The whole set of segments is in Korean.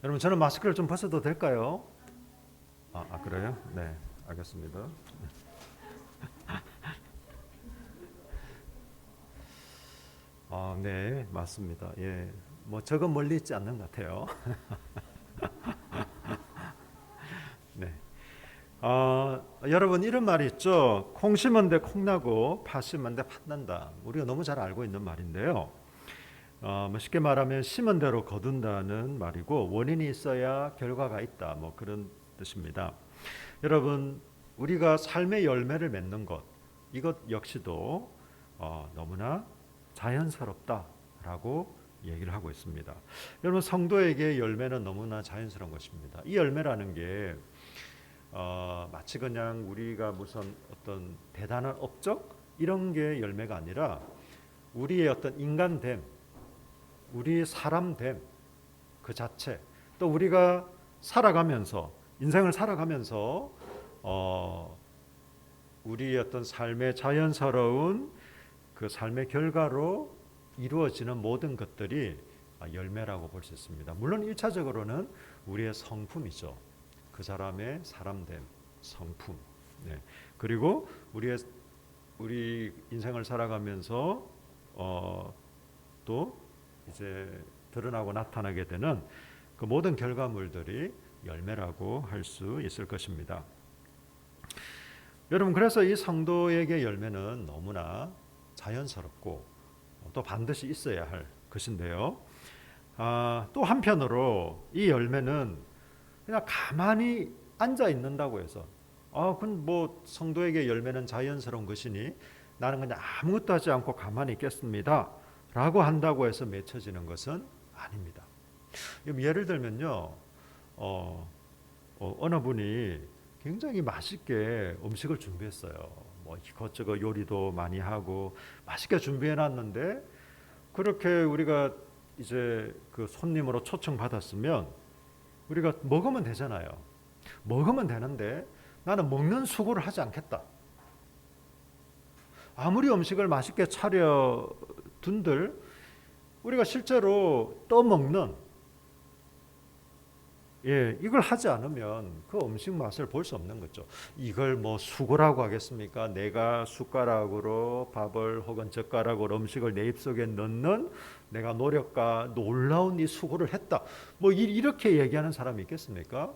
여러분 저는 마스크를 좀 벗어도 될까요? 그래요? 네, 알겠습니다. 네, 맞습니다. 예, 뭐 저건 멀리 있지 않는 것 같아요. 네. 여러분 이런 말이 있죠. 콩 심은 데 콩 나고 팥 심은 데 팥 난다. 우리가 너무 잘 알고 있는 말인데요. 뭐 쉽게 말하면 심은 대로 거둔다는 말이고 원인이 있어야 결과가 있다. 뭐 그런 뜻입니다. 여러분 우리가 삶의 열매를 맺는 것 이것 역시도 너무나 자연스럽다라고 얘기를 하고 있습니다. 여러분 성도에게 열매는 너무나 자연스러운 것입니다. 이 열매라는 게 마치 그냥 우리가 무슨 어떤 대단한 업적 이런 게 열매가 아니라 우리의 어떤 인간됨, 우리의 사람됨 그 자체, 또 우리가 살아가면서 인생을 살아가면서 우리의 어떤 삶의 자연스러운 그 삶의 결과로 이루어지는 모든 것들이 열매라고 볼 수 있습니다. 물론 1차적으로는 우리의 성품이죠. 그 사람의 사람됨, 성품. 네. 그리고 우리 인생을 살아가면서 또 이제 드러나고 나타나게 되는 그 모든 결과물들이 열매라고 할 수 있을 것입니다. 여러분 그래서 이 성도에게 열매는 너무나 자연스럽고 또 반드시 있어야 할 것인데요. 또 한편으로 이 열매는 그냥 가만히 앉아 있는다고 해서 그건 뭐 성도에게 열매는 자연스러운 것이니 나는 그냥 아무것도 하지 않고 가만히 있겠습니다 라고 한다고 해서 맺혀지는 것은 아닙니다. 예를 들면요, 어느 분이 굉장히 맛있게 음식을 준비했어요. 뭐 이것저것 요리도 많이 하고 맛있게 준비해 놨는데 그렇게 우리가 이제 그 손님으로 초청 받았으면 우리가 먹으면 되잖아요. 먹으면 되는데 나는 먹는 수고를 하지 않겠다. 아무리 음식을 맛있게 차려 둔들 우리가 실제로 떠먹는 이걸 하지 않으면 그 음식 맛을 볼 수 없는 거죠. 이걸 뭐 수고라고 하겠습니까? 내가 숟가락으로 밥을 혹은 젓가락으로 음식을 내 입속에 넣는 내가 노력과 놀라운 이 수고를 했다. 뭐 이렇게 얘기하는 사람이 있겠습니까?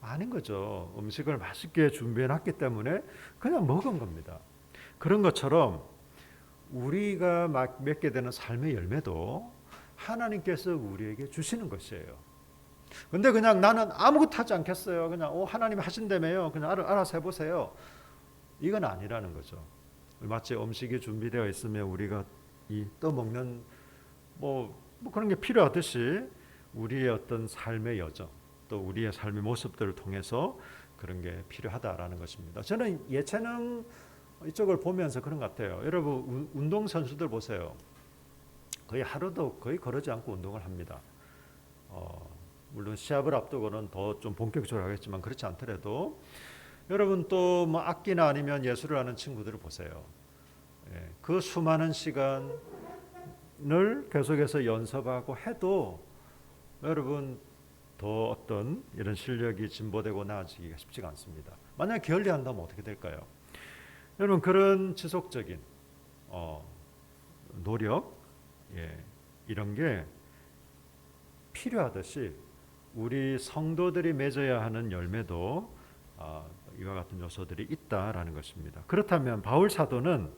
아닌 거죠. 음식을 맛있게 준비해 놨기 때문에 그냥 먹은 겁니다. 그런 것처럼 우리가 맺게 되는 삶의 열매도 하나님께서 우리에게 주시는 것이에요. 근데 그냥 나는 아무것도 하지 않겠어요. 그냥 하나님 하신다며요. 그냥 알아서 해보세요. 이건 아니라는 거죠. 마치 음식이 준비되어 있으면 우리가 이 떠먹는 뭐 그런 게 필요하듯이 우리의 어떤 삶의 여정 또 우리의 삶의 모습들을 통해서 그런 게 필요하다라는 것입니다. 저는 예체능 이쪽을 보면서 그런 것 같아요. 여러분 운동 선수들 보세요. 거의 하루도 거의 거르지 않고 운동을 합니다. 물론 시합을 앞두고는 더 좀 본격적으로 하겠지만 그렇지 않더라도 여러분 또 뭐 악기나 아니면 예술을 하는 친구들을 보세요. 그 수많은 시간을 계속해서 연습하고 해도 여러분 더 어떤 이런 실력이 진보되고 나아지기가 쉽지가 않습니다. 만약에 게을리한다면 어떻게 될까요? 여러분 그런 지속적인 노력 이런 게 필요하듯이 우리 성도들이 맺어야 하는 열매도 이와 같은 요소들이 있다라는 것입니다. 그렇다면 바울 사도는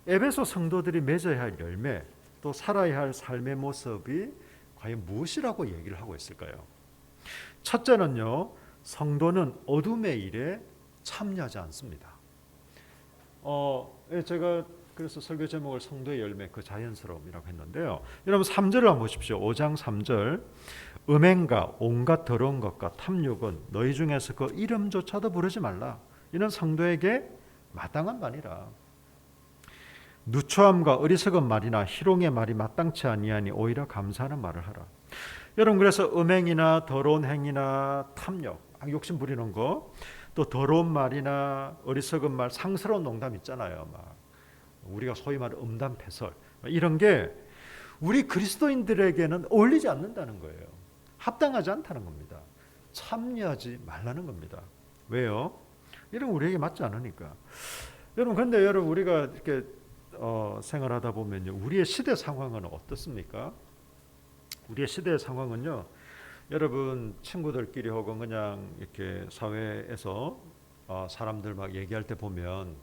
에베소 성도들이 맺어야 할 열매 또 살아야 할 삶의 모습이 과연 무엇이라고 얘기를 하고 있을까요? 첫째는요, 성도는 어둠의 일에 참여하지 않습니다. 제가 그래서 설교 제목을 성도의 열매 그 자연스러움이라고 했는데요. 여러분 3절을 한번 보십시오. 5장 3절 음행과 온갖 더러운 것과 탐욕은 너희 중에서 그 이름조차도 부르지 말라. 이는 성도에게 마땅한 말이라. 누추함과 어리석은 말이나 희롱의 말이 마땅치 아니하니 오히려 감사하는 말을 하라. 여러분 그래서 음행이나 더러운 행위나 탐욕, 욕심 부리는 거, 또 더러운 말이나 어리석은 말, 상스러운 농담 있잖아요. 막 우리가 소위 말하는 음담패설 이런 게 우리 그리스도인들에게는 어울리지 않는다는 거예요. 합당하지 않다는 겁니다. 참여하지 말라는 겁니다. 왜요? 이런 우리에게 맞지 않으니까. 여러분, 근데 여러분 우리가 이렇게 생활하다 보면요, 우리의 시대 상황은 어떻습니까? 우리의 시대의 상황은요, 여러분 친구들끼리 혹은 그냥 이렇게 사회에서 사람들 막 얘기할 때 보면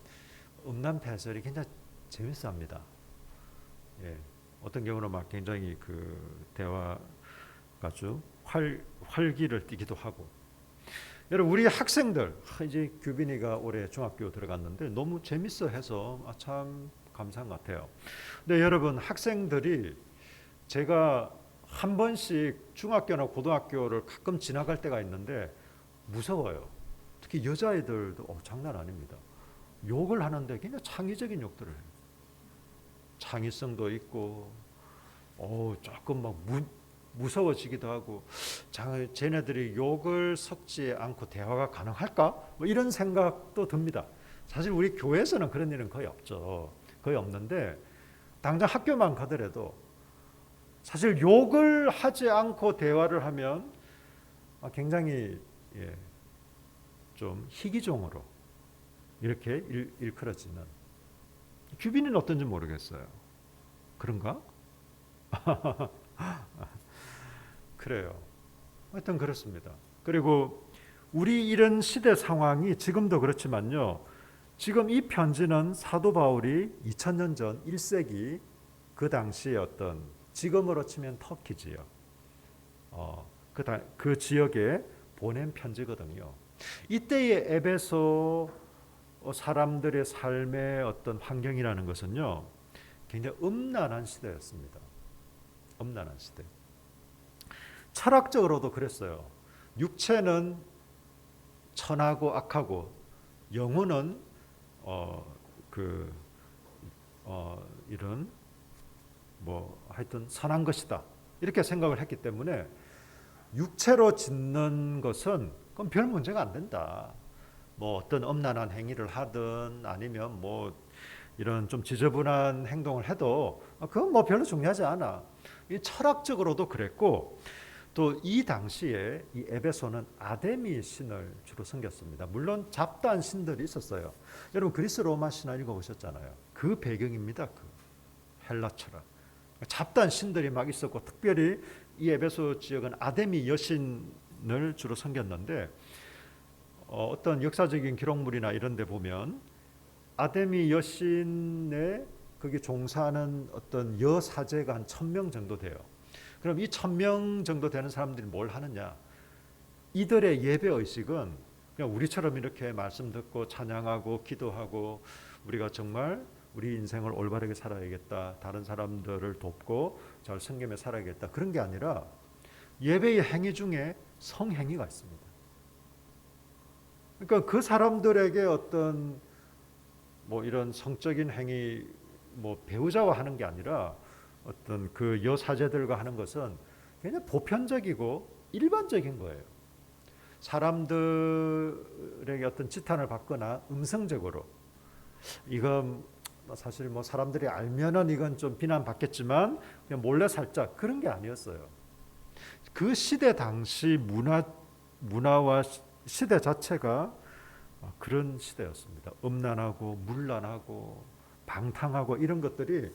음란패설이 굉장히 재밌어합니다. 예, 어떤 경우는 막 굉장히 그 대화가 아주 활기를 띠기도 하고. 여러분 우리 학생들 이제 규빈이가 올해 중학교 들어갔는데 너무 재밌어해서 참 감사한 것 같아요. 근데 여러분 학생들이 제가 한 번씩 중학교나 고등학교를 가끔 지나갈 때가 있는데 무서워요. 특히 여자애들도 장난 아닙니다. 욕을 하는데 굉장히 창의적인 욕들을 해요. 창의성도 있고 조금 막 무서워지기도 하고, 쟤네들이 욕을 섞지 않고 대화가 가능할까? 뭐 이런 생각도 듭니다. 사실 우리 교회에서는 그런 일은 거의 없죠. 거의 없는데 당장 학교만 가더라도 사실 욕을 하지 않고 대화를 하면 굉장히 좀 희귀종으로 이렇게 일컬어지는. 규빈이는 어떤지 모르겠어요. 그런가? 그래요. 하여튼 그렇습니다. 그리고 우리 이런 시대 상황이 지금도 그렇지만요. 지금 이 편지는 사도 바울이 2000년 전 1세기 그 당시의 어떤, 지금으로 치면 터키지요. 그 지역에 보낸 편지거든요. 이때의 에베소 사람들의 삶의 어떤 환경이라는 것은요, 굉장히 음란한 시대였습니다. 음란한 시대. 철학적으로도 그랬어요. 육체는 천하고 악하고 영혼은 이런 뭐 하여튼 선한 것이다, 이렇게 생각을 했기 때문에 육체로 짓는 것은 그건 별 문제가 안 된다. 뭐 어떤 음란한 행위를 하든 아니면 뭐 이런 좀 지저분한 행동을 해도 그건 뭐 별로 중요하지 않아. 이 철학적으로도 그랬고, 또 이 당시에 이 에베소는 아데미 신을 주로 섬겼습니다. 물론 잡다한 신들이 있었어요. 여러분 그리스 로마 신화 읽어보셨잖아요. 그 배경입니다. 그 헬라 철학. 잡다한 신들이 막 있었고, 특별히 이 에베소 지역은 아데미 여신을 주로 섬겼는데, 어떤 역사적인 기록물이나 이런 데 보면 아데미 여신의 거기 종사하는 어떤 여사제가 한 1000명 정도 돼요. 그럼 이 1000명 정도 되는 사람들이 뭘 하느냐? 이들의 예배 의식은 그냥 우리처럼 이렇게 말씀 듣고 찬양하고 기도하고, 우리가 정말 우리 인생을 올바르게 살아야겠다, 다른 사람들을 돕고 잘 섬기며 살아야겠다, 그런 게 아니라 예배의 행위 중에 성행위가 있습니다. 그러니까 그 사람들에게 어떤 뭐 이런 성적인 행위, 뭐 배우자와 하는 게 아니라 어떤 그 여사제들과 하는 것은 그냥 보편적이고 일반적인 거예요. 사람들에게 어떤 지탄을 받거나 음성적으로, 이건 사실 뭐 사람들이 알면은 이건 좀 비난받겠지만 그냥 몰래 살짝, 그런 게 아니었어요. 그 시대 당시 문화와 시대 자체가 그런 시대였습니다. 음란하고 문란하고 방탕하고 이런 것들이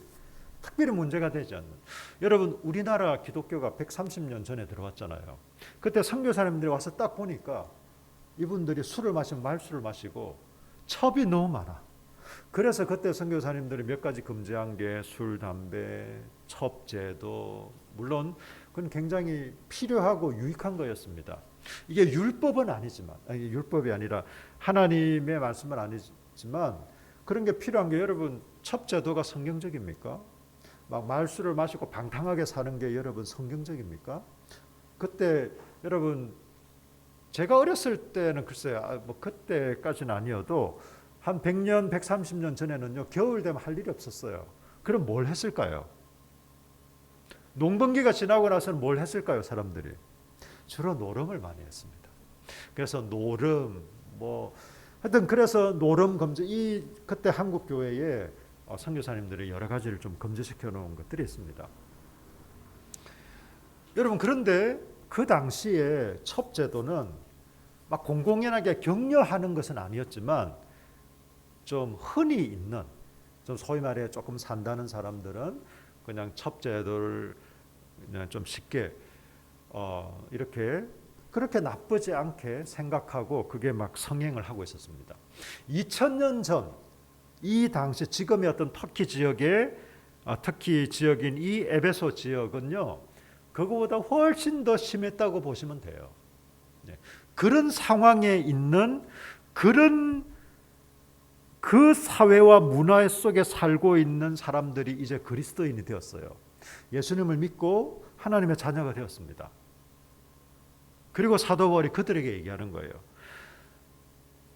특별히 문제가 되지 않는. 여러분 우리나라 기독교가 130년 전에 들어왔잖아요. 그때 선교사님들이 와서 딱 보니까 이분들이 술을 마시면 말술을 마시고 첩이 너무 많아. 그래서 그때 선교사님들이 몇 가지 금지한 게 술, 담배, 첩제도, 물론 그건 굉장히 필요하고 유익한 거였습니다. 이게 율법은 아니지만, 율법이 아니라 하나님의 말씀은 아니지만 그런 게 필요한 게, 여러분 첩제도가 성경적입니까? 막 말술을 마시고 방탕하게 사는 게 여러분 성경적입니까? 그때 여러분 제가 어렸을 때는 글쎄요, 뭐 그때까지는 아니어도 한 100년, 130년 전에는요, 겨울 되면 할 일이 없었어요. 그럼 뭘 했을까요? 농번기가 지나고 나서는 뭘 했을까요, 사람들이? 주로 노름을 많이 했습니다. 그래서 노름, 뭐 하여튼 그래서 노름 금지, 이 그때 한국 교회에 선교사님들이 여러 가지를 좀 금지시켜 놓은 것들이 있습니다. 여러분 그런데 그 당시에 첩제도는 막 공공연하게 격려하는 것은 아니었지만 좀 흔히 있는, 좀 소위 말해 조금 산다는 사람들은 그냥 첩제도를 그냥 좀 쉽게 이렇게 그렇게 나쁘지 않게 생각하고 그게 막 성행을 하고 있었습니다. 2000년 전 이 당시 지금의 어떤 터키 지역의 터키 지역인 이 에베소 지역은요, 그거보다 훨씬 더 심했다고 보시면 돼요. 그런 상황에 있는 그런 그 사회와 문화 속에 살고 있는 사람들이 이제 그리스도인이 되었어요. 예수님을 믿고 하나님의 자녀가 되었습니다. 그리고 사도 바울이 그들에게 얘기하는 거예요.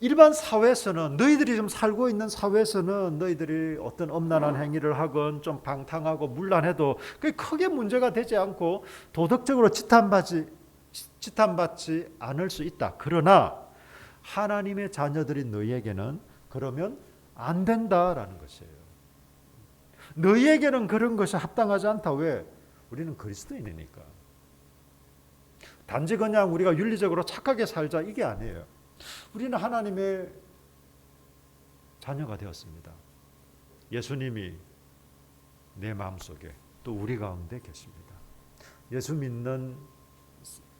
일반 사회에서는, 너희들이 좀 살고 있는 사회에서는 너희들이 어떤 엄란한 행위를 하건 좀 방탕하고 문란해도 그게 크게 문제가 되지 않고 도덕적으로 지탄받지 않을 수 있다. 그러나 하나님의 자녀들인 너희에게는 그러면 안 된다라는 것이에요. 너희에게는 그런 것이 합당하지 않다. 왜? 우리는 그리스도인이니까. 단지 그냥 우리가 윤리적으로 착하게 살자 이게 아니에요. 우리는 하나님의 자녀가 되었습니다. 예수님이 내 마음속에 또 우리 가운데 계십니다. 예수 믿는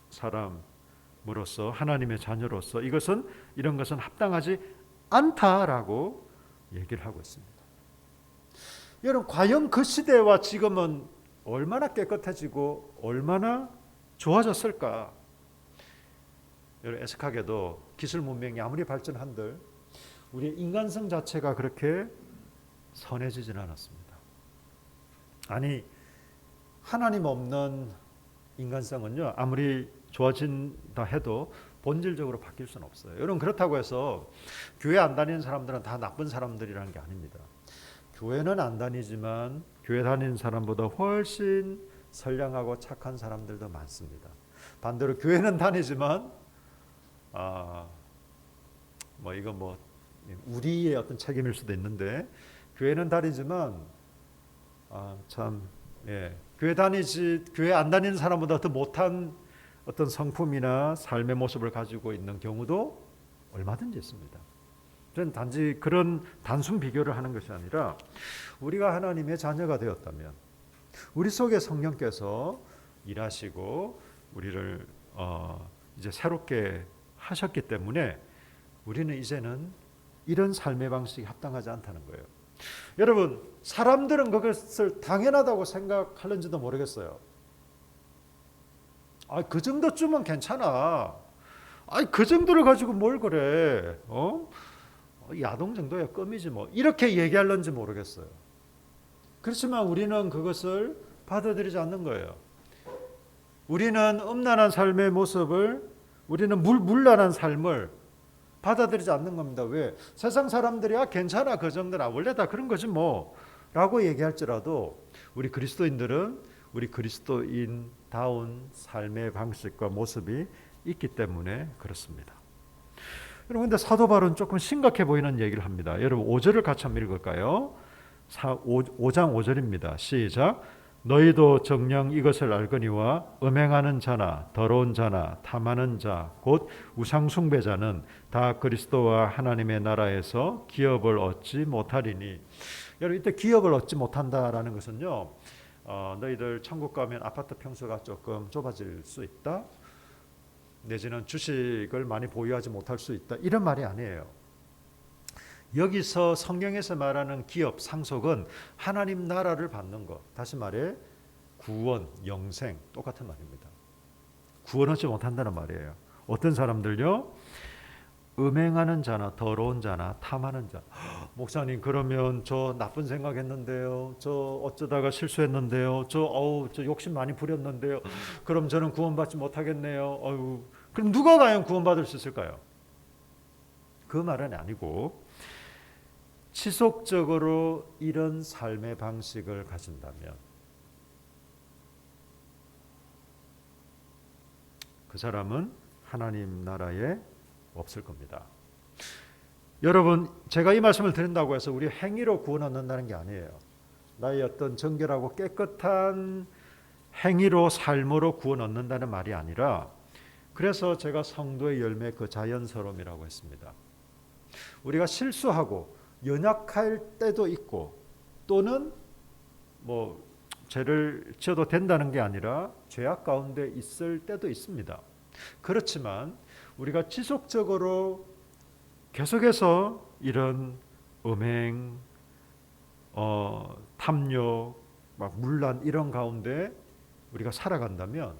사람으로서, 하나님의 자녀로서 이런 것은 합당하지 않다라고 얘기를 하고 있습니다. 여러분, 과연 그 시대와 지금은 얼마나 깨끗해지고 얼마나 좋아졌을까? 여러분, 애석하게도 기술 문명이 아무리 발전한들 우리의 인간성 자체가 그렇게 선해지지는 않았습니다. 아니, 하나님 없는 인간성은요, 아무리 좋아진다 해도 본질적으로 바뀔 수는 없어요. 여러분, 그렇다고 해서 교회 안 다니는 사람들은 다 나쁜 사람들이라는 게 아닙니다. 교회는 안 다니지만 교회 다니는 사람보다 훨씬 선량하고 착한 사람들도 많습니다. 반대로 교회는 다니지만 우리의 어떤 책임일 수도 있는데, 교회는 다니지만 교회 안 다니는 사람보다 더 못한 어떤 성품이나 삶의 모습을 가지고 있는 경우도 얼마든지 있습니다. 저는 단지 그런 단순 비교를 하는 것이 아니라, 우리가 하나님의 자녀가 되었다면 우리 속에 성령께서 일하시고 우리를 이제 새롭게 하셨기 때문에 우리는 이제는 이런 삶의 방식이 합당하지 않다는 거예요. 여러분, 사람들은 그것을 당연하다고 생각하는지도 모르겠어요. 그 정도쯤은 괜찮아. 그 정도를 가지고 뭘 그래? 야동 정도야 껌이지 뭐. 이렇게 얘기할런지 모르겠어요. 그렇지만 우리는 그것을 받아들이지 않는 거예요. 우리는 음란한 삶의 모습을, 우리는 문란한 삶을 받아들이지 않는 겁니다. 왜? 세상 사람들이 괜찮아, 그 정도나 원래 다 그런 거지 뭐 라고 얘기할지라도, 우리 그리스도인들은 우리 그리스도인다운 삶의 방식과 모습이 있기 때문에 그렇습니다. 여러분, 근데 사도 바울은 조금 심각해 보이는 얘기를 합니다. 여러분, 5절을 같이 한번 읽을까요? 5장 5절입니다. 시작. 너희도 정녕 이것을 알거니와 음행하는 자나 더러운 자나 탐하는 자 곧 우상 숭배자는 다 그리스도와 하나님의 나라에서 기업을 얻지 못하리니. 여러분, 이때 기업을 얻지 못한다라는 것은요, 너희들 천국 가면 아파트 평수가 조금 좁아질 수 있다, 내지는 주식을 많이 보유하지 못할 수 있다, 이런 말이 아니에요. 여기서 성경에서 말하는 기업, 상속은 하나님 나라를 받는 것, 다시 말해 구원, 영생, 똑같은 말입니다. 구원 얻지 못한다는 말이에요. 어떤 사람들요, 음행하는 자나 더러운 자나 탐하는 자. 목사님, 그러면 저 나쁜 생각했는데요, 저 어쩌다가 실수했는데요, 저 욕심 많이 부렸는데요, 그럼 저는 구원받지 못하겠네요. 그럼 누가 과연 구원받을 수 있을까요? 그 말은 아니고, 지속적으로 이런 삶의 방식을 가진다면 그 사람은 하나님 나라에 없을 겁니다. 여러분, 제가 이 말씀을 드린다고 해서 우리 행위로 구원 얻는다는 게 아니에요. 나의 어떤 정결하고 깨끗한 행위로 삶으로 구원 얻는다는 말이 아니라 그래서 제가 성도의 열매 그 자연스러움이라고 했습니다. 우리가 실수하고 연약할 때도 있고 또는 뭐 죄를 지어도 된다는 게 아니라 죄악 가운데 있을 때도 있습니다. 그렇지만 우리가 지속적으로 계속해서 이런 음행, 탐욕, 막 문란 이런 가운데 우리가 살아간다면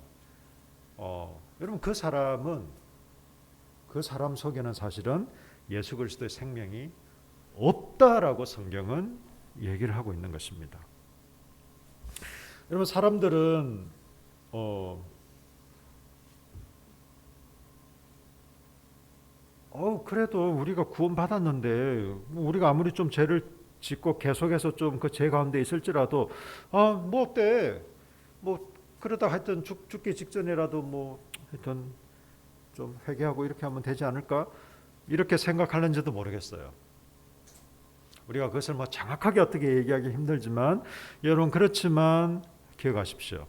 여러분 그 사람 속에는 사실은 예수 그리스도의 생명이 없다라고 성경은 얘기를 하고 있는 것입니다. 여러분 사람들은 그래도 우리가 구원받았는데 우리가 아무리 좀 죄를 짓고 계속해서 좀 그 죄 가운데 있을지라도 뭐 어때 뭐 그러다 하여튼 죽기 직전이라도 뭐 하여튼 좀 회개하고 이렇게 하면 되지 않을까 이렇게 생각하는지도 모르겠어요. 우리가 그것을 뭐 정확하게 어떻게 얘기하기 힘들지만 여러분 그렇지만 기억하십시오.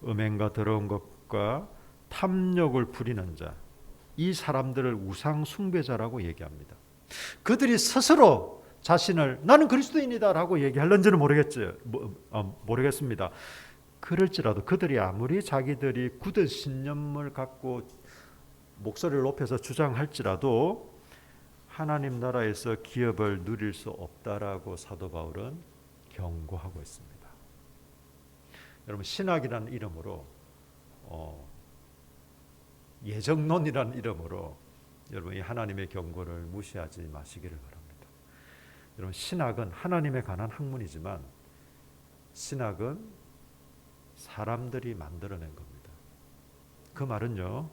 음행과 더러운 것과 탐욕을 부리는 자, 이 사람들을 우상 숭배자라고 얘기합니다. 그들이 스스로 자신을 나는 그리스도인이다라고 얘기할는지는 모르겠습니다. 그럴지라도 그들이 아무리 자기들이 굳은 신념을 갖고 목소리를 높여서 주장할지라도 하나님 나라에서 기업을 누릴 수 없다라고 사도 바울은 경고하고 있습니다. 여러분 신학이라는 이름으로 예정론이라는 이름으로 여러분 이 하나님의 경고를 무시하지 마시기를 바랍니다. 여러분 신학은 하나님에 관한 학문이지만 신학은 사람들이 만들어낸 겁니다. 그 말은요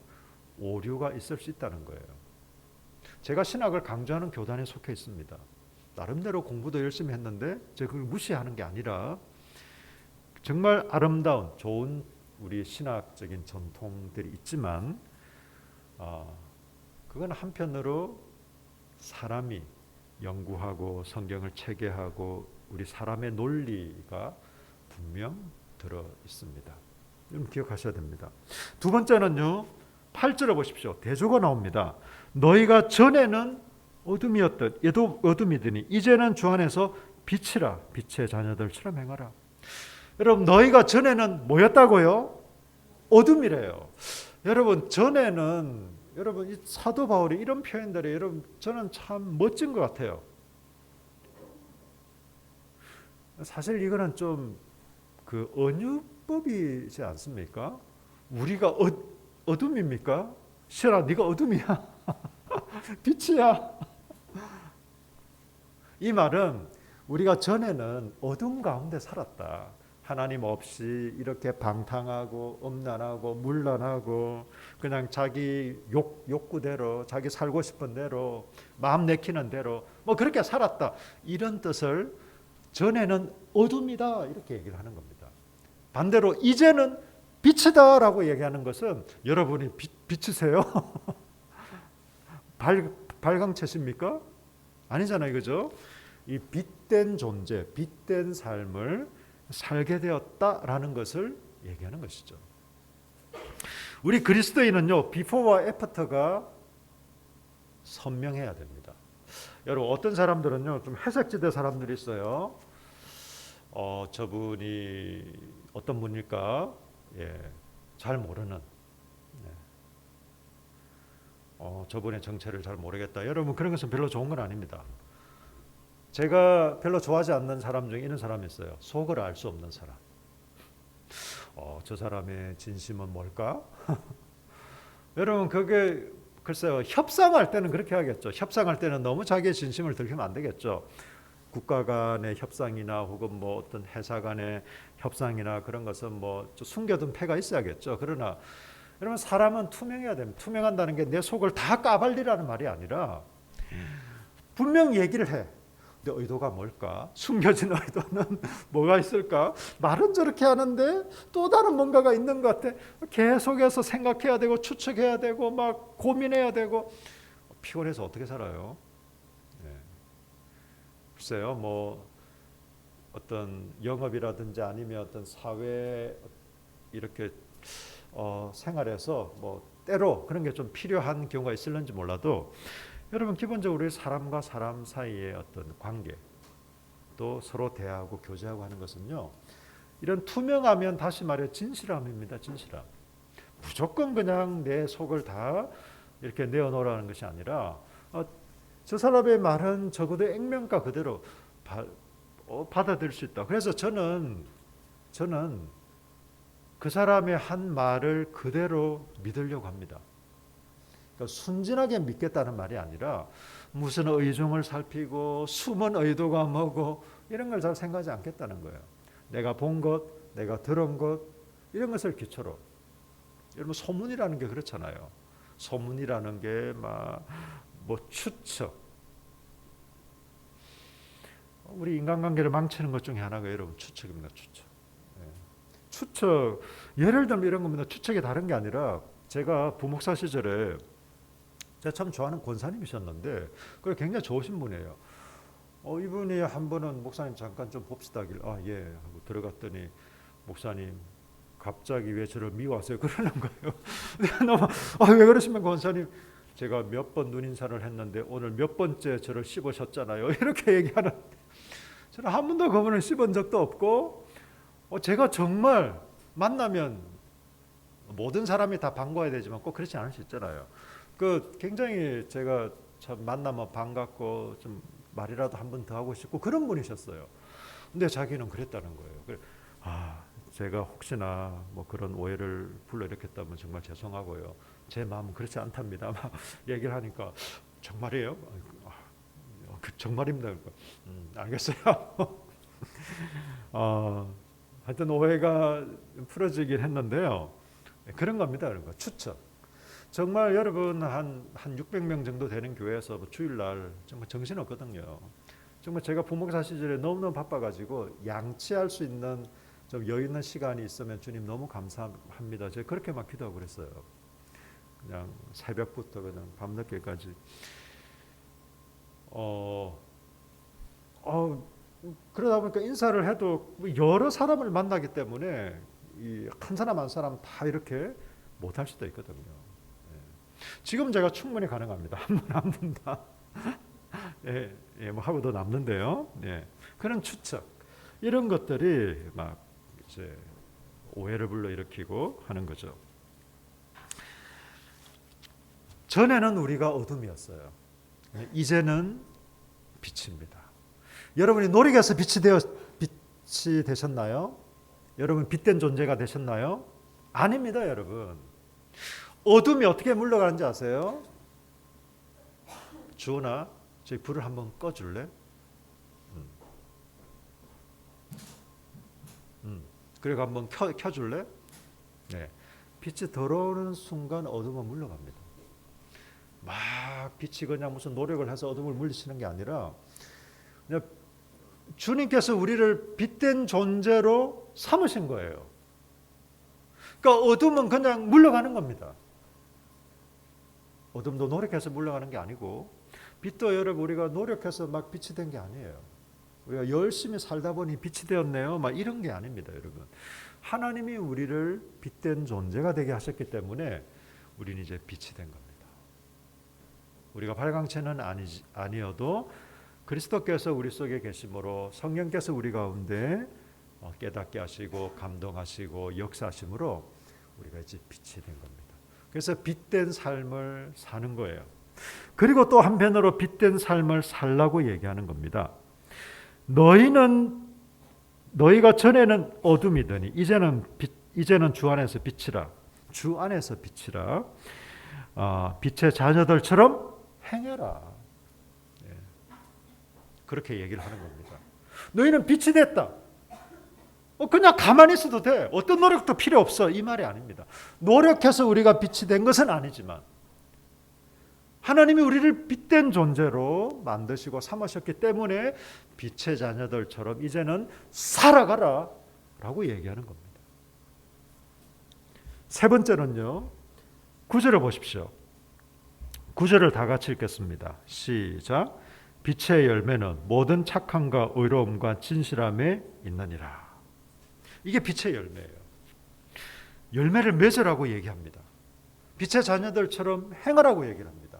오류가 있을 수 있다는 거예요. 제가 신학을 강조하는 교단에 속해 있습니다. 나름대로 공부도 열심히 했는데 제가 그걸 무시하는 게 아니라 정말 아름다운 좋은 우리 신학적인 전통들이 있지만 그건 한편으로 사람이 연구하고 성경을 체계하고 우리 사람의 논리가 분명 들어 있습니다. 좀 기억하셔야 됩니다. 두 번째는요. 8절을 보십시오. 대조가 나옵니다. 너희가 전에는 어둠이었던 어둠이더니 이제는 주 안에서 빛이라 빛의 자녀들처럼 행하라. 여러분 너희가 전에는 뭐였다고요? 어둠이래요. 여러분 전에는 여러분 이 사도 바울이 이런 표현들이 여러분 저는 참 멋진 것 같아요. 사실 이거는 좀 그 언유법이지 않습니까? 우리가 어둠입니까? 시라 네가 어둠이야. 빛이야. 이 말은 우리가 전에는 어둠 가운데 살았다. 하나님 없이 이렇게 방탕하고 음란하고 문란하고 그냥 자기 욕구대로 자기 살고 싶은 대로 마음 내키는 대로 뭐 그렇게 살았다. 이런 뜻을 전에는 어둠이다 이렇게 얘기를 하는 겁니다. 반대로 이제는 빛이다라고 얘기하는 것은 여러분이 빛이세요? 발광체십니까? 아니잖아요, 그죠? 이 빛된 존재, 빛된 삶을 살게 되었다라는 것을 얘기하는 것이죠. 우리 그리스도인은요, 비포와 애프터가 선명해야 됩니다. 여러분, 어떤 사람들은요, 좀 회색지대 사람들이 있어요. 저분이 어떤 분일까? 잘 모르는. 저분의 정체를 잘 모르겠다. 여러분, 그런 것은 별로 좋은 건 아닙니다. 제가 별로 좋아하지 않는 사람 중에 이런 사람이 있어요. 속을 알 수 없는 사람. 저 사람의 진심은 뭘까? 여러분 그게 글쎄요. 협상할 때는 그렇게 하겠죠. 협상할 때는 너무 자기의 진심을 들키면 안 되겠죠. 국가 간의 협상이나 혹은 뭐 어떤 회사 간의 협상이나 그런 것은 뭐 숨겨둔 패가 있어야겠죠. 그러나 여러분 사람은 투명해야 됩니다. 투명한다는 게 내 속을 다 까발리라는 말이 아니라 분명 얘기를 해. 내 의도가 뭘까? 숨겨진 의도는 뭐가 있을까? 말은 저렇게 하는데 또 다른 뭔가가 있는 것 같아. 계속해서 생각해야 되고 추측해야 되고 막 고민해야 되고 피곤해서 어떻게 살아요? 글쎄요, 뭐 어떤 영업이라든지 아니면 어떤 사회 이렇게 생활에서 뭐 때로 그런 게 좀 필요한 경우가 있을는지 몰라도 여러분 기본적으로 우리 사람과 사람 사이의 어떤 관계 또 서로 대하고 교제하고 하는 것은요. 이런 투명하면 다시 말해 진실함입니다. 진실함. 무조건 그냥 내 속을 다 이렇게 내어놓으라는 것이 아니라 저 사람의 말은 적어도 액면가 그대로 받아들일 수 있다. 그래서 저는 그 사람의 한 말을 그대로 믿으려고 합니다. 그러니까 순진하게 믿겠다는 말이 아니라 무슨 의중을 살피고 숨은 의도가 뭐고 이런 걸 잘 생각하지 않겠다는 거예요. 내가 본 것, 내가 들은 것 이런 것을 기초로. 여러분 소문이라는 게 그렇잖아요. 소문이라는 게 막 뭐 추측. 우리 인간관계를 망치는 것 중에 하나가 여러분 추측입니다. 추측. 추측. 예를 들면 이런 겁니다. 추측이 다른 게 아니라 제가 부목사 시절에 제가 참 좋아하는 권사님이셨는데 그걸 굉장히 좋으신 분이에요. 이분이 한 번은 목사님 잠깐 좀 봅시다 하길 예 하고 들어갔더니 목사님 갑자기 왜 저를 미워하세요? 그러는 거예요. 너무 왜 그러시면 권사님 제가 몇 번 눈인사를 했는데 오늘 몇 번째 저를 씹으셨잖아요. 이렇게 얘기하는. 저는 한 번도 그분을 씹은 적도 없고 제가 정말 만나면 모든 사람이 다 반가워야 되지만 꼭 그렇지 않을 수 있잖아요. 굉장히 제가 참 만나면 반갑고 좀 말이라도 한 번 더 하고 싶고 그런 분이셨어요. 근데 자기는 그랬다는 거예요. 그래, 제가 혹시나 뭐 그런 오해를 불러일으켰다면 정말 죄송하고요. 제 마음은 그렇지 않답니다. 막 얘기를 하니까 정말이에요? 정말입니다. 알겠어요. 하여튼 오해가 풀어지긴 했는데요. 그런 겁니다. 그런 거. 추측. 정말 여러분 한 600명 정도 되는 교회에서 뭐 주일날 정말 정신없거든요. 정말 제가 부목사 시절에 너무너무 바빠가지고 양치할 수 있는 좀 여유 있는 시간이 있으면 주님 너무 감사합니다. 제가 그렇게 막 기도하고 그랬어요. 그냥 새벽부터 그냥 밤늦게까지. 그러다 보니까 인사를 해도 여러 사람을 만나기 때문에 한 사람 한 사람 다 이렇게 못할 수도 있거든요. 지금 제가 충분히 가능합니다. 한 분 한 분 다. 뭐 하고 더 남는데요. 그런 추측 이런 것들이 막 이제 오해를 불러일으키고 하는 거죠. 전에는 우리가 어둠이었어요. 이제는 빛입니다. 여러분이 노력해서 빛이 되셨나요? 여러분 빛된 존재가 되셨나요? 아닙니다, 여러분. 어둠이 어떻게 물러가는지 아세요? 주원아, 저희 불을 한번 꺼줄래? 그리고 한번 켜줄래? 네. 빛이 들어오는 순간 어둠은 물러갑니다. 막 빛이 그냥 무슨 노력을 해서 어둠을 물리치는 게 아니라 그냥 주님께서 우리를 빛된 존재로 삼으신 거예요. 그러니까 어둠은 그냥 물러가는 겁니다. 어둠도 노력해서 물러가는 게 아니고 빛도 여러분 우리가 노력해서 막 빛이 된 게 아니에요. 우리가 열심히 살다 보니 빛이 되었네요. 막 이런 게 아닙니다, 여러분. 하나님이 우리를 빛된 존재가 되게 하셨기 때문에 우리는 이제 빛이 된 겁니다. 우리가 발광체는 아니어도 그리스도께서 우리 속에 계심으로 성령께서 우리 가운데 깨닫게 하시고 감동하시고 역사하심으로 우리가 이제 빛이 된 겁니다. 그래서 빛된 삶을 사는 거예요. 그리고 또 한편으로 빛된 삶을 살라고 얘기하는 겁니다. 너희가 전에는 어둠이더니 이제는 주 안에서 빛이라. 주 안에서 빛이라. 빛의 자녀들처럼 행해라. 그렇게 얘기를 하는 겁니다. 너희는 빛이 됐다. 그냥 가만히 있어도 돼. 어떤 노력도 필요 없어. 이 말이 아닙니다. 노력해서 우리가 빛이 된 것은 아니지만 하나님이 우리를 빛된 존재로 만드시고 삼으셨기 때문에 빛의 자녀들처럼 이제는 살아가라 라고 얘기하는 겁니다. 세 번째는요. 9절을 보십시오. 9절을 다 같이 읽겠습니다. 시작. 빛의 열매는 모든 착함과 의로움과 진실함에 있느니라. 이게 빛의 열매예요. 열매를 맺으라고 얘기합니다. 빛의 자녀들처럼 행하라고 얘기를 합니다.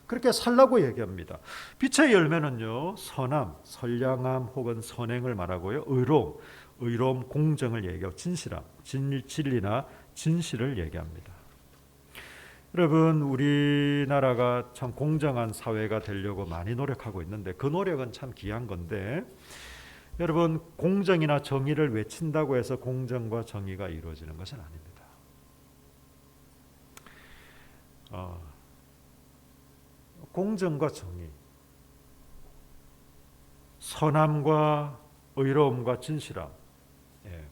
그렇게 살라고 얘기합니다. 빛의 열매는요, 선함, 선량함 혹은 선행을 말하고요, 의로움, 공정을 얘기하고 진실함, 진리나 진실을 얘기합니다. 여러분, 우리나라가 참 공정한 사회가 되려고 많이 노력하고 있는데 그 노력은 참 귀한 건데, 여러분, 공정이나 정의를 외친다고 해서 공정과 정의가 이루어지는 것은 아닙니다. 공정과 정의, 선함과 의로움과 진실함. 예.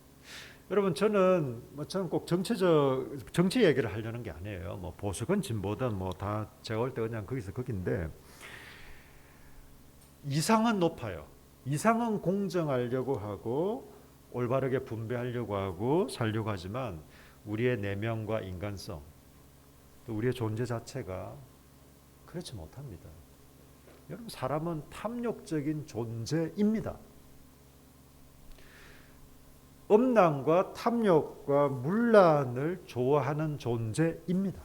여러분, 저는 꼭 정치 얘기를 하려는 게 아니에요. 뭐 보수건 진보든 뭐 다 제가 볼 때 그냥 거기서 거긴데, 이상은 높아요. 이상은 공정하려고 하고 올바르게 분배하려고 하고 살려고 하지만 우리의 내면과 인간성, 또 우리의 존재 자체가 그렇지 못합니다. 여러분, 사람은 탐욕적인 존재입니다. 음란과 탐욕과 문란을 좋아하는 존재입니다.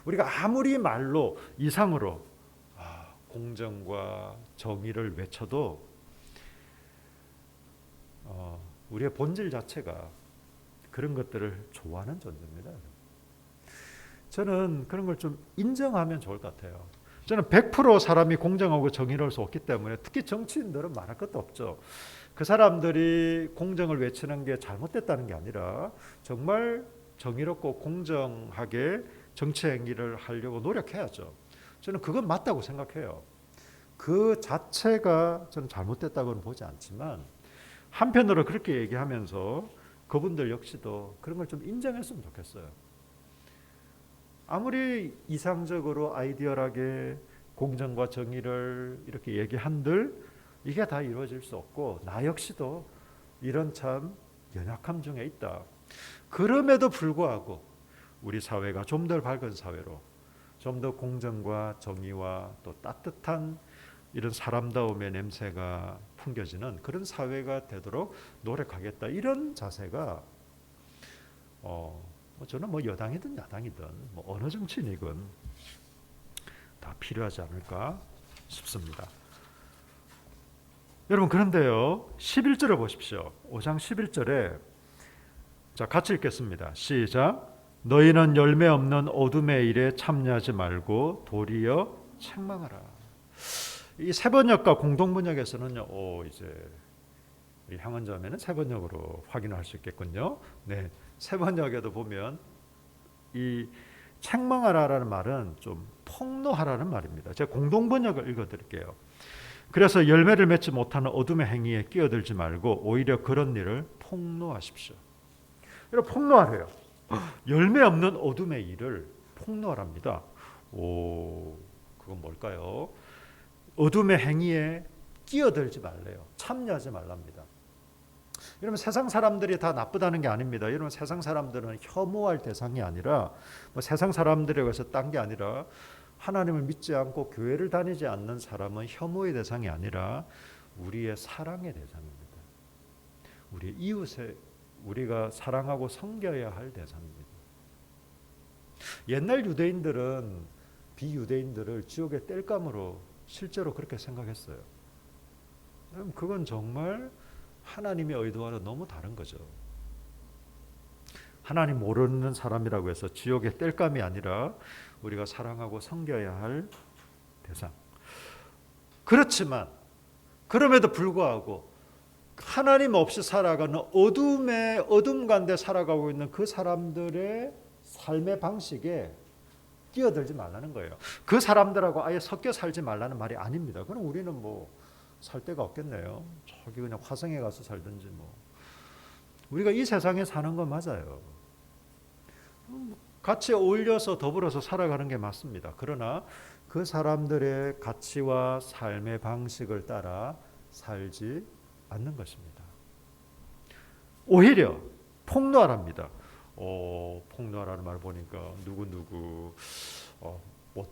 우리가 아무리 말로 이상으로 공정과 정의를 외쳐도 우리의 본질 자체가 그런 것들을 좋아하는 존재입니다. 저는 그런 걸 좀 인정하면 좋을 것 같아요. 저는 100% 사람이 공정하고 정의로울 수 없기 때문에, 특히 정치인들은 말할 것도 없죠. 그 사람들이 공정을 외치는 게 잘못됐다는 게 아니라 정말 정의롭고 공정하게 정치 행위를 하려고 노력해야죠. 저는 그건 맞다고 생각해요. 그 자체가 저는 잘못됐다고는 보지 않지만, 한편으로 그렇게 얘기하면서 그분들 역시도 그런 걸 좀 인정했으면 좋겠어요. 아무리 이상적으로 아이디얼하게 공정과 정의를 이렇게 얘기한들 이게 다 이루어질 수 없고, 나 역시도 이런 참 연약함 중에 있다. 그럼에도 불구하고 우리 사회가 좀 더 밝은 사회로, 좀 더 공정과 정의와 또 따뜻한 이런 사람다움의 냄새가 풍겨지는 그런 사회가 되도록 노력하겠다. 이런 자세가 저는 뭐 여당이든 야당이든 뭐 어느 정치인이건 다 필요하지 않을까 싶습니다. 여러분, 그런데요, 11절을 보십시오. 5장 11절에 자, 같이 읽겠습니다. 시작. 너희는 열매 없는 어둠의 일에 참여하지 말고 도리어 책망하라. 이 세 번역과 공동 번역에서는요, 이제 향언자매는 세 번역으로 확인할 수 있겠군요. 네, 세 번역에도 보면 이 책망하라라는 말은 좀 폭로하라는 말입니다. 제가 공동 번역을 읽어드릴게요. 그래서 열매를 맺지 못하는 어둠의 행위에 끼어들지 말고 오히려 그런 일을 폭로하십시오. 이렇게 폭로하래요. 열매 없는 어둠의 일을 폭로하랍니다. 그건 뭘까요? 어둠의 행위에 끼어들지 말래요. 참여하지 말랍니다. 여러분, 세상 사람들이 다 나쁘다는 게 아닙니다. 여러분, 세상 사람들은 혐오할 대상이 아니라, 세상 사람들에 의해서 딴 게 아니라, 하나님을 믿지 않고 교회를 다니지 않는 사람은 혐오의 대상이 아니라 우리의 사랑의 대상입니다. 우리 이웃에 우리가 사랑하고 섬겨야 할 대상입니다. 옛날 유대인들은 비유대인들을 지옥의 땔감으로 실제로 그렇게 생각했어요. 그건 정말 하나님의 의도와는 너무 다른 거죠. 하나님 모르는 사람이라고 해서 지옥의 땔감이 아니라 우리가 사랑하고 섬겨야 할 대상. 그렇지만 그럼에도 불구하고 하나님 없이 살아가는 어둠 가운데 살아가고 있는 그 사람들의 삶의 방식에 끼어들지 말라는 거예요. 그 사람들하고 아예 섞여 살지 말라는 말이 아닙니다. 그럼 우리는 뭐 살 데가 없겠네요. 저기 그냥 화성에 가서 살든지 뭐. 우리가 이 세상에 사는 건 맞아요. 같이 어울려서 더불어서 살아가는 게 맞습니다. 그러나 그 사람들의 가치와 삶의 방식을 따라 살지 않는 것입니다. 오히려 폭로하랍니다. 폭로하라는 말 보니까 누구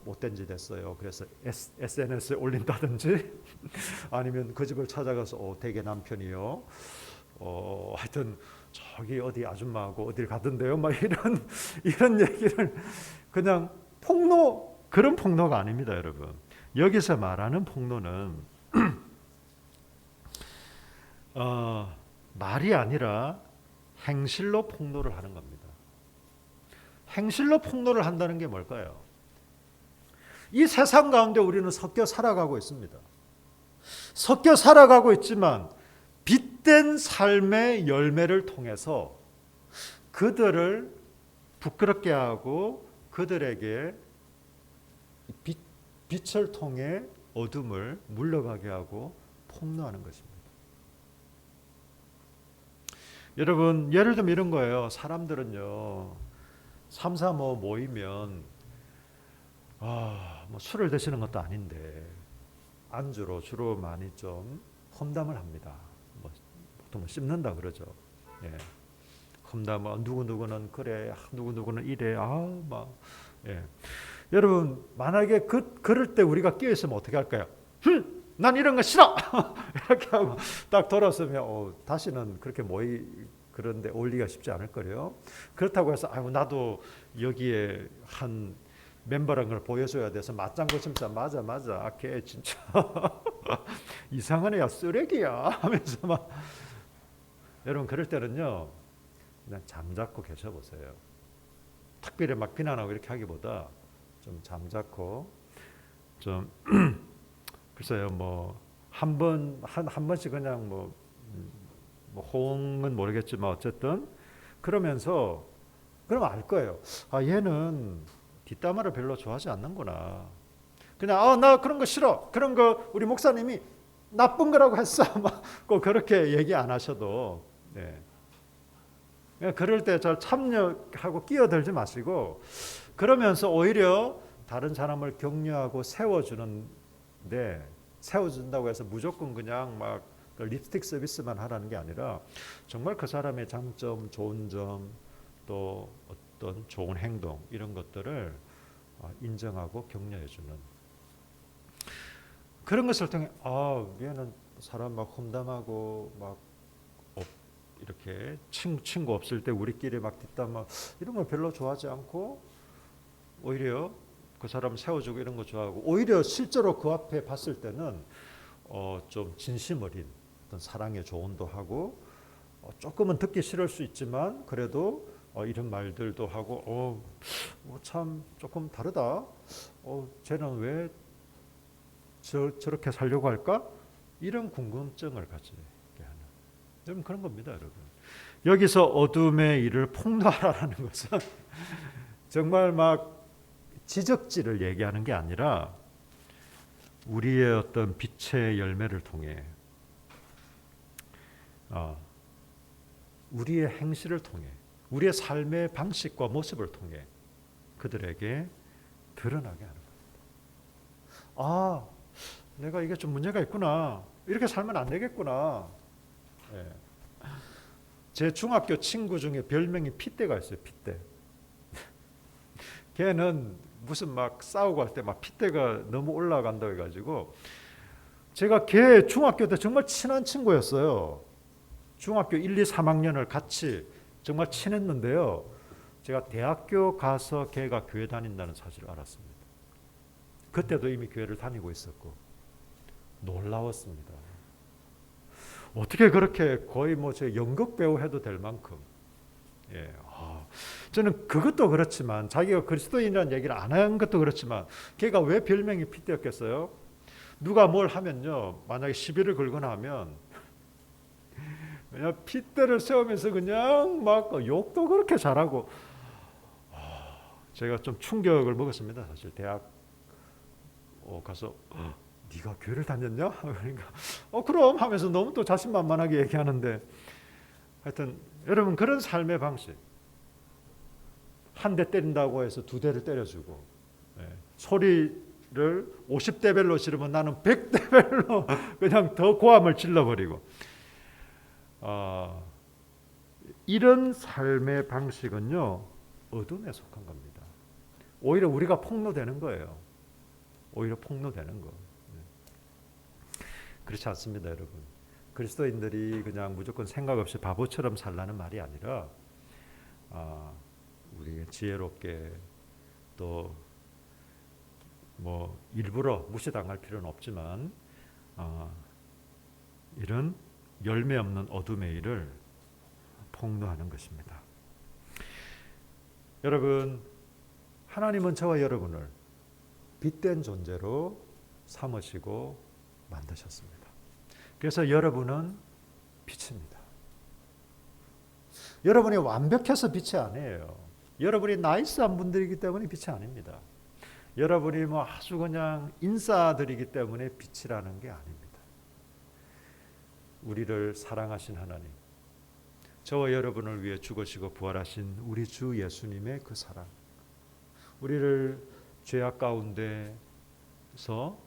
못된 짓 했어요. 그래서 SNS에 올린다든지 아니면 그 집을 찾아가서 대개 남편이요. 하여튼 저기 어디 아줌마하고 어딜 가던데요? 막 이런 얘기를 그냥 그런 폭로가 아닙니다, 여러분. 여기서 말하는 폭로는 말이 아니라 행실로 폭로를 하는 겁니다. 행실로 폭로를 한다는 게 뭘까요? 이 세상 가운데 우리는 섞여 살아가고 있습니다. 섞여 살아가고 있지만 빛된 삶의 열매를 통해서 그들을 부끄럽게 하고 그들에게 빛을 통해 어둠을 물러가게 하고 폭로하는 것입니다. 여러분, 예를 들면 이런 거예요. 사람들은요, 3, 4, 5 모이면 뭐 술을 드시는 것도 아닌데 안주로 주로 많이 좀 험담을 합니다. 보통 씹는다 그러죠. 예. 험담, 누구누구는 그래, 누구누구는 이래, 예. 여러분, 만약에 그럴 때 우리가 끼어있으면 어떻게 할까요? 난 이런 거 싫어! 이렇게 하고 딱 돌아서면 다시는 그렇게 그런데 어울리기가 쉽지 않을 거예요. 그렇다고 해서 나도 여기에 한 멤버라는 걸 보여줘야 돼서 맞장구 치면서 맞아 걔 진짜 이상한 애야, 쓰레기야 하면서 막 여러분, 그럴 때는요 그냥 잠자코 계셔보세요. 특별히 막 비난하고 이렇게 하기보다 좀 잠자코 좀 글쎄요, 한 번씩 그냥 호응은 모르겠지만 어쨌든 그러면서 그럼 알 거예요. 얘는 뒷담화를 별로 좋아하지 않는구나. 그냥 나 그런 거 싫어. 그런 거 우리 목사님이 나쁜 거라고 했어. 꼭 그렇게 얘기 안 하셔도. 네. 그럴 때 잘 참여하고 끼어들지 마시고 그러면서 오히려 다른 사람을 격려하고 세워준다고 해서 무조건 그냥 막 립스틱 서비스만 하라는 게 아니라 정말 그 사람의 장점, 좋은 점, 또 어떤 좋은 행동 이런 것들을 인정하고 격려해주는 그런 것을 통해 얘는 사람 막 험담하고 막 이렇게 친구 없을 때 우리끼리 막 뒷담화 이런 걸 별로 좋아하지 않고 오히려 그 사람 세워주고 이런 거 좋아하고 오히려 실제로 그 앞에 봤을 때는 좀 진심 어린 어떤 사랑의 조언도 하고 조금은 듣기 싫을 수 있지만 그래도 이런 말들도 하고 참 조금 다르다. 쟤는 왜 저렇게 살려고 할까? 이런 궁금증을 가지게 하는 좀 그런 겁니다, 여러분. 여기서 어둠의 일을 폭로하라는 것은 정말 막 지적질을 얘기하는 게 아니라 우리의 어떤 빛의 열매를 통해 우리의 행실을 통해 우리의 삶의 방식과 모습을 통해 그들에게 드러나게 하는 겁니다. 내가 이게 좀 문제가 있구나. 이렇게 살면 안 되겠구나. 예. 제 중학교 친구 중에 별명이 핏대가 있어요. 핏대. 걔는 무슨 막 싸우고 할 때 막 핏대가 너무 올라간다고 해가지고 제가 걔 중학교 때 정말 친한 친구였어요. 중학교 1, 2, 3학년을 같이 정말 친했는데요. 제가 대학교 가서 걔가 교회 다닌다는 사실을 알았습니다. 그때도 이미 교회를 다니고 있었고 놀라웠습니다. 어떻게 그렇게 거의 제 연극 배우 해도 될 만큼 저는 그것도 그렇지만 자기가 그리스도인이라는 얘기를 안 한 것도 그렇지만 걔가 왜 별명이 핏대였겠어요? 누가 뭘 하면요 만약에 시비를 걸거나 하면 그냥 핏대를 세우면서 그냥 막 욕도 그렇게 잘하고 제가 좀 충격을 먹었습니다. 사실 대학 가서 네가 교회를 다녔냐? 그러니까 그럼 하면서 너무 또 자신만만하게 얘기하는데 하여튼 여러분 그런 삶의 방식 한 대 때린다고 해서 두 대를 때려주고 소리를 50데벨로 지르면 나는 100데벨로 그냥 더 고함을 질러버리고 이런 삶의 방식은요 어둠에 속한 겁니다. 오히려 우리가 폭로되는 거예요. 오히려 폭로되는 거. 그렇지 않습니다, 여러분. 그리스도인들이 그냥 무조건 생각 없이 바보처럼 살라는 말이 아니라 우리 지혜롭게 또 뭐 일부러 무시당할 필요는 없지만 이런 열매 없는 어둠의 일을 폭로하는 것입니다. 여러분, 하나님은 저와 여러분을 빛된 존재로 삼으시고 만드셨습니다. 그래서 여러분은 빛입니다. 여러분이 완벽해서 빛이 아니에요. 여러분이 나이스한 분들이기 때문에 빛이 아닙니다. 여러분이 뭐 아주 그냥 인싸들이기 때문에 빛이라는 게 아닙니다. 우리를 사랑하신 하나님, 저와 여러분을 위해 죽으시고 부활하신 우리 주 예수님의 그 사랑, 우리를 죄악 가운데서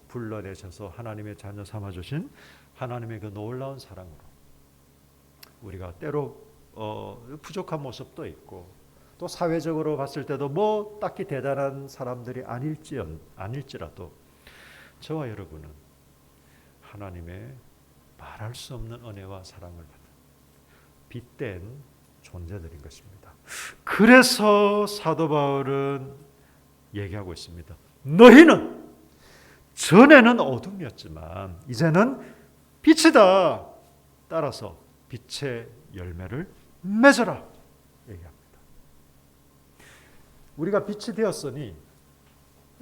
불러내셔서 하나님의 자녀 삼아주신 하나님의 그 놀라운 사랑으로 우리가 때로 부족한 모습도 있고 또 사회적으로 봤을 때도 뭐 딱히 대단한 사람들이 아닐지라도 저와 여러분은 하나님의 말할 수 없는 은혜와 사랑을 받은 빛된 존재들인 것입니다. 그래서 사도 바울은 얘기하고 있습니다. 너희는 전에는 어둠이었지만 이제는 빛이다. 따라서 빛의 열매를 맺어라. 얘기합니다. 우리가 빛이 되었으니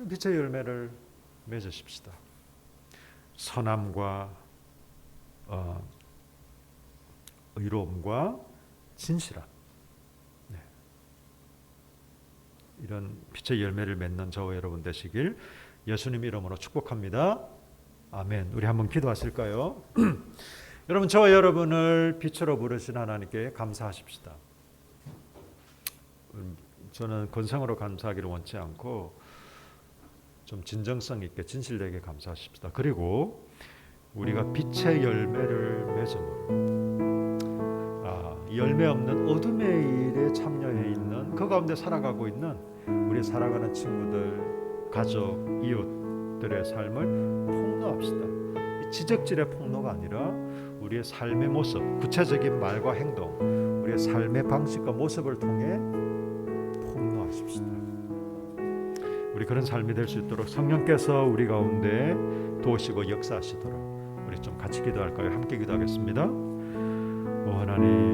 빛의 열매를 맺으십시다. 선함과 의로움과 진실함, 이런 빛의 열매를 맺는 저와 여러분 되시길 예수님 이름으로 축복합니다. 아멘. 우리 한번 기도하실까요? 여러분, 저와 여러분을 빛으로 부르신 하나님께 감사하십시다. 저는 건성으로 감사하기를 원치 않고 좀 진정성 있게 진실되게 감사하십시다. 그리고 우리가 빛의 열매를 맺음으로 열매 없는 어둠의 일에 참여해 있는 그 가운데 살아가고 있는 우리 사랑하는 친구들, 가족, 이웃들의 삶을 폭로합시다. 지적질의 폭로가 아니라 우리의 삶의 모습, 구체적인 말과 행동, 우리의 삶의 방식과 모습을 통해 폭로하십시다. 우리 그런 삶이 될 수 있도록 성령께서 우리 가운데 도우시고 역사하시도록 우리 좀 같이 기도할까요? 함께 기도하겠습니다. 오 하나님,